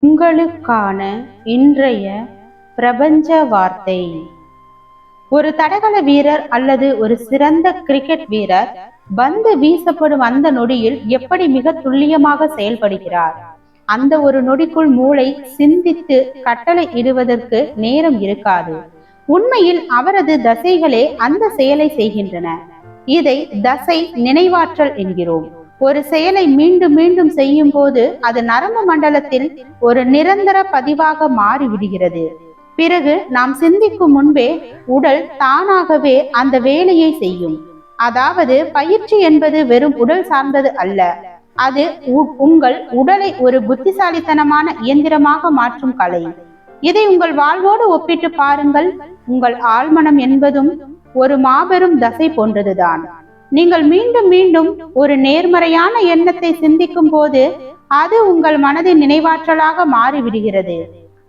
உங்களுக்கான இன்றைய பிரபஞ்ச வார்த்தை. ஒரு தடகள வீரர் அல்லது ஒரு சிறந்த கிரிக்கெட் வீரர் பந்து வீசப்படும் அந்த நொடியில் எப்படி மிக துல்லியமாக செயல்படுகிறார். அந்த ஒரு நொடிக்குள் மூளை சிந்தித்து கட்டளை இடுவதற்கு நேரம் இருக்காது. உண்மையில் அவரது தசைகளே அந்த செயலை செய்கின்றன. இதை தசை நினைவாற்றல் என்கிறோம். ஒரு செயலை மீண்டும் மீண்டும் செய்யும் போது அது நரம்பு மண்டலத்தில் ஒரு நிரந்தர பதிவாக மாறிவிடுகிறது. பிறகு நாம் சிந்திக்கும் முன்பே உடல் தானாகவே அந்த வேலையை செய்யும். அதாவது பயிற்சி என்பது வெறும் உடல் சார்ந்தது அல்ல, அது உங்கள் உடலை ஒரு புத்திசாலித்தனமான இயந்திரமாக மாற்றும் கலை. இதை உங்கள் வாழ்வோடு ஒப்பிட்டு பாருங்கள். உங்கள் ஆழ்மனம் என்பதும் ஒரு மாபெரும் தசை போன்றதுதான். நீங்கள் மீண்டும் மீண்டும் ஒரு நேர்மறையான எண்ணத்தை சிந்திக்கும் போது அது உங்கள் மனதின் நினைவாற்றலாக மாறிவிடுகிறது.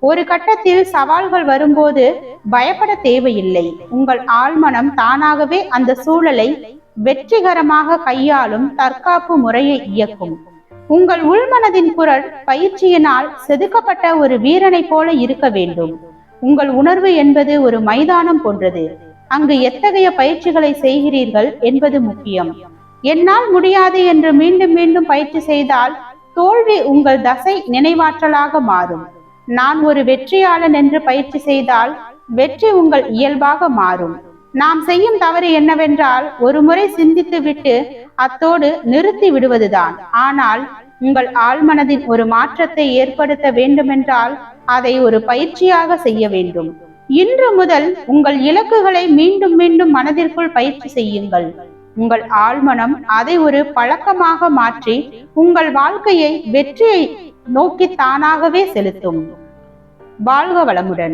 ஒரு கட்டத்தில் சவால்கள் வரும்போது பயப்பட தேவையில்லை. உங்கள் ஆழ்மனம் தானாகவே அந்த சூழலை வெற்றிகரமாக கையாளும் தற்காப்பு முறையை இயக்கும். உங்கள் உள்மனதின் குரல் பயிற்சியினால் செதுக்கப்பட்ட ஒரு வீரனை போல இருக்க வேண்டும். உங்கள் உணர்வு என்பது ஒரு மைதானம் போன்றது. அங்கு எத்தகைய பயிற்சிகளை செய்கிறீர்கள் என்பது முக்கியம். என்னால் முடியாது என்று மீண்டும் மீண்டும் பயிற்சி செய்தால் தோல்வி உங்கள் தசை நினைவாற்றலாக மாறும். நான் ஒரு வெற்றியாளன் என்று பயிற்சி செய்தால் வெற்றி உங்கள் இயல்பாக மாறும். நாம் செய்யும் தவறு என்னவென்றால் ஒரு முறை சிந்தித்து விட்டு அத்தோடு நிறுத்தி விடுவதுதான். ஆனால் உங்கள் ஆழ்மனதின் ஒரு மாற்றத்தை ஏற்படுத்த வேண்டுமென்றால் அதை ஒரு பயிற்சியாக செய்ய வேண்டும். இன்று முதல் உங்கள் இலக்குகளை மீண்டும் மீண்டும் மனதிற்குள் பயிற்சி செய்யுங்கள். உங்கள் ஆழ்மனம் அதை ஒரு பழக்கமாக மாற்றி உங்கள் வாழ்க்கையை வெற்றியை நோக்கி தானாகவே செலுத்தும். வாழ்க வளமுடன்.